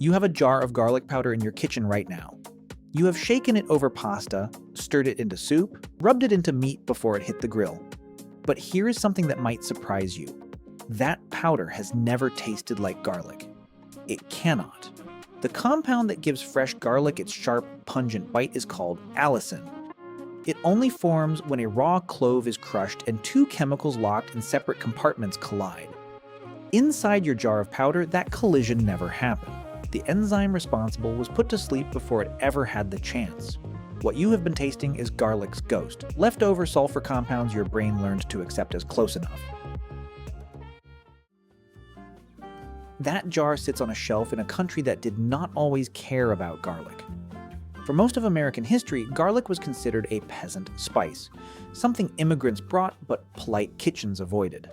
You have a jar of garlic powder in your kitchen right now. You have shaken it over pasta, stirred it into soup, rubbed it into meat before it hit the grill. But here is something that might surprise you. That powder has never tasted like garlic. It cannot. The compound that gives fresh garlic its sharp, pungent bite is called allicin. It only forms when a raw clove is crushed and two chemicals locked in separate compartments collide. Inside your jar of powder, that collision never happened. The enzyme responsible was put to sleep before it ever had the chance. What you have been tasting is garlic's ghost, leftover sulfur compounds your brain learned to accept as close enough. That jar sits on a shelf in a country that did not always care about garlic. For most of American history, garlic was considered a peasant spice, something immigrants brought but polite kitchens avoided.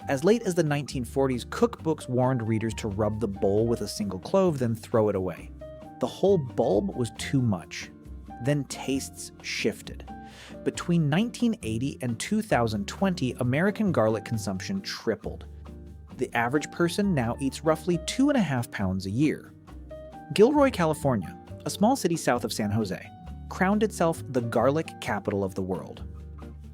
As late as the 1940s, cookbooks warned readers to rub the bowl with a single clove, then throw it away. The whole bulb was too much. Then tastes shifted. Between 1980 and 2020, American garlic consumption tripled. The average person now eats roughly 2.5 pounds a year. Gilroy, California, a small city south of San Jose, crowned itself the garlic capital of the world.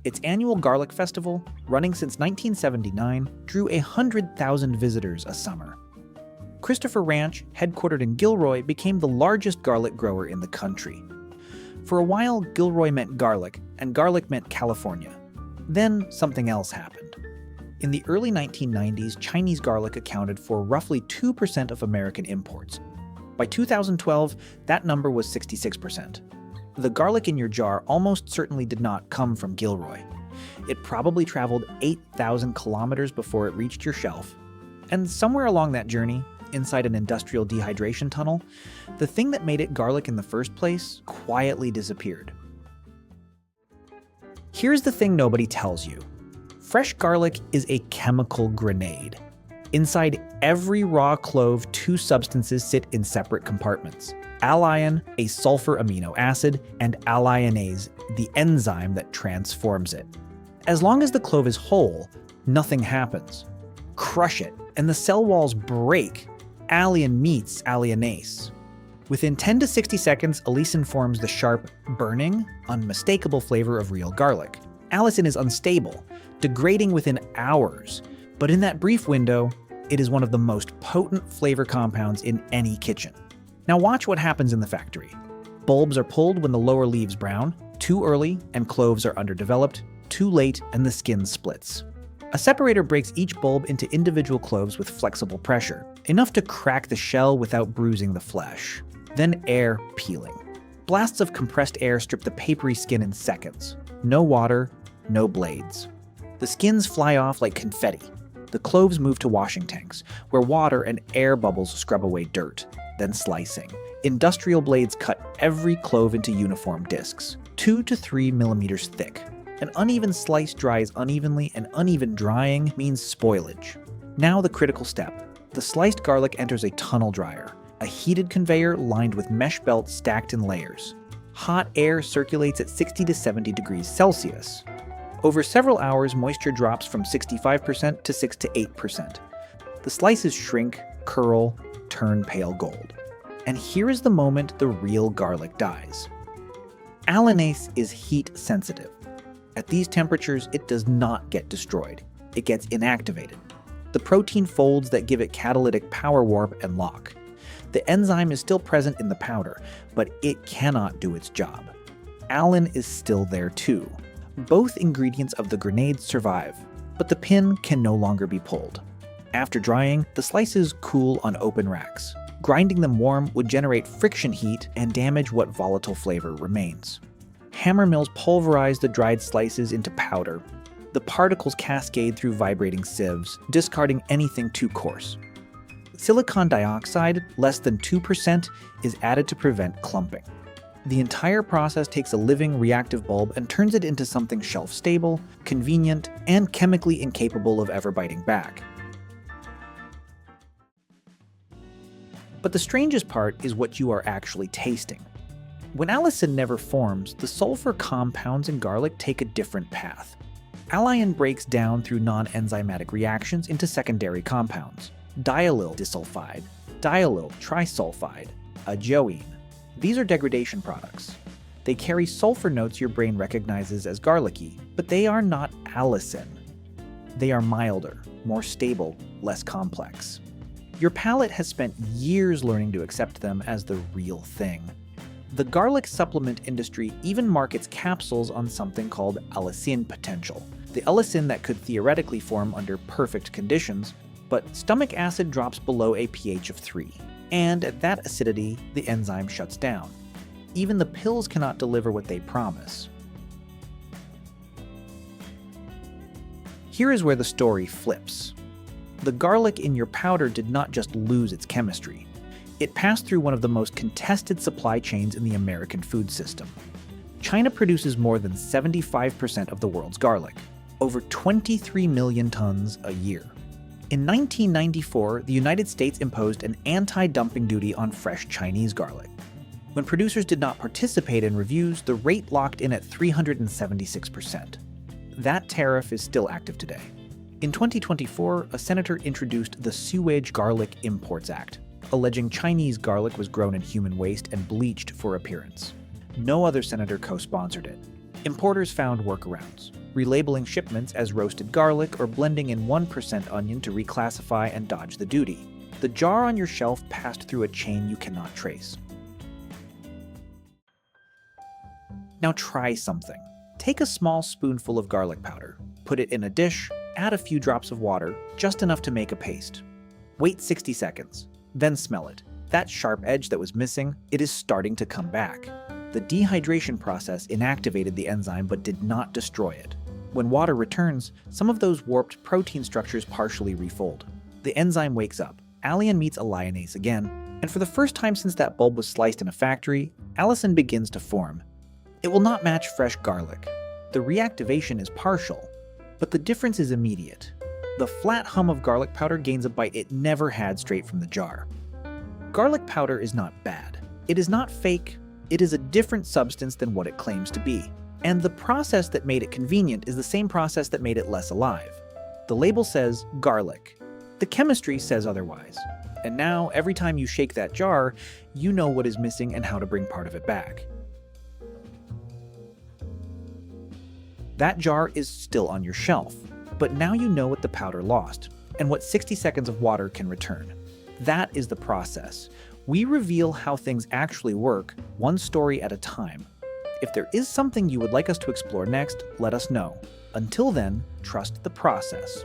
Its annual Garlic Festival, running since 1979, drew 100,000 visitors a summer. Christopher Ranch, headquartered in Gilroy, became the largest garlic grower in the country. For a while, Gilroy meant garlic, and garlic meant California. Then something else happened. In the early 1990s, Chinese garlic accounted for roughly 2% of American imports. By 2012, that number was 66%. The garlic in your jar almost certainly did not come from Gilroy. It probably traveled 8,000 kilometers before it reached your shelf. And somewhere along that journey, inside an industrial dehydration tunnel, the thing that made it garlic in the first place quietly disappeared. Here's the thing nobody tells you. Fresh garlic is a chemical grenade. Inside every raw clove, two substances sit in separate compartments. Allicin, a sulfur amino acid, and alliinase, the enzyme that transforms it. As long as the clove is whole, nothing happens. Crush it, and the cell walls break. Allicin meets alliinase. Within 10 to 60 seconds, allicin forms the sharp, burning, unmistakable flavor of real garlic. Allicin is unstable, degrading within hours, but in that brief window, it is one of the most potent flavor compounds in any kitchen. Now watch what happens in the factory. Bulbs are pulled when the lower leaves brown, too early and cloves are underdeveloped, too late and the skin splits. A separator breaks each bulb into individual cloves with flexible pressure, enough to crack the shell without bruising the flesh. Then air peeling. Blasts of compressed air strip the papery skin in seconds. No water, no blades. The skins fly off like confetti. The cloves move to washing tanks, where water and air bubbles scrub away dirt. Then slicing. Industrial blades cut every clove into uniform discs, 2 to 3 millimeters thick. An uneven slice dries unevenly, and uneven drying means spoilage. Now the critical step. The sliced garlic enters a tunnel dryer, a heated conveyor lined with mesh belts stacked in layers. Hot air circulates at 60 to 70 degrees Celsius. Over several hours, moisture drops from 65% to 6 to 8%. The slices shrink, curl, turn pale gold. And here is the moment the real garlic dies. Alliinase is heat sensitive. At these temperatures, it does not get destroyed. It gets inactivated. The protein folds that give it catalytic power warp and lock. The enzyme is still present in the powder, but it cannot do its job. Allicin is still there too. Both ingredients of the grenade survive, but the pin can no longer be pulled. After drying, the slices cool on open racks. Grinding them warm would generate friction heat and damage what volatile flavor remains. Hammer mills pulverize the dried slices into powder. The particles cascade through vibrating sieves, discarding anything too coarse. Silicon dioxide, less than 2%, is added to prevent clumping. The entire process takes a living reactive bulb and turns it into something shelf-stable, convenient, and chemically incapable of ever biting back. But the strangest part is what you are actually tasting. When allicin never forms, the sulfur compounds in garlic take a different path. Allicin breaks down through non-enzymatic reactions into secondary compounds. Diallyl disulfide, diallyl trisulfide, ajoine. These are degradation products. They carry sulfur notes your brain recognizes as garlicky, but they are not allicin. They are milder, more stable, less complex. Your palate has spent years learning to accept them as the real thing. The garlic supplement industry even markets capsules on something called Allicin potential, the allicin that could theoretically form under perfect conditions, but stomach acid drops below a pH of 3, and at that acidity, the enzyme shuts down. Even the pills cannot deliver what they promise. Here is where the story flips. The garlic in your powder did not just lose its chemistry. It passed through one of the most contested supply chains in the American food system. China produces more than 75% of the world's garlic, over 23 million tons a year. In 1994, the United States imposed an anti-dumping duty on fresh Chinese garlic. When producers did not participate in reviews, the rate locked in at 376%. That tariff is still active today. In 2024, a senator introduced the Sewage Garlic Imports Act, alleging Chinese garlic was grown in human waste and bleached for appearance. No other senator co-sponsored it. Importers found workarounds, relabeling shipments as roasted garlic or blending in 1% onion to reclassify and dodge the duty. The jar on your shelf passed through a chain you cannot trace. Now try something. Take a small spoonful of garlic powder, put it in a dish, add a few drops of water, just enough to make a paste. Wait 60 seconds, then smell it. That sharp edge that was missing, it is starting to come back. The dehydration process inactivated the enzyme but did not destroy it. When water returns, some of those warped protein structures partially refold. The enzyme wakes up, Allicin meets alliinase again, and for the first time since that bulb was sliced in a factory, allicin begins to form. It will not match fresh garlic. The reactivation is partial, but the difference is immediate. The flat hum of garlic powder gains a bite it never had straight from the jar. Garlic powder is not bad. It is not fake. It is a different substance than what it claims to be. And the process that made it convenient is the same process that made it less alive. The label says garlic. The chemistry says otherwise. And now, every time you shake that jar, you know what is missing and how to bring part of it back. That jar is still on your shelf, but now you know what the powder lost, and what 60 seconds of water can return. That is the process. We reveal how things actually work, one story at a time. If there is something you would like us to explore next, let us know. Until then, trust the process.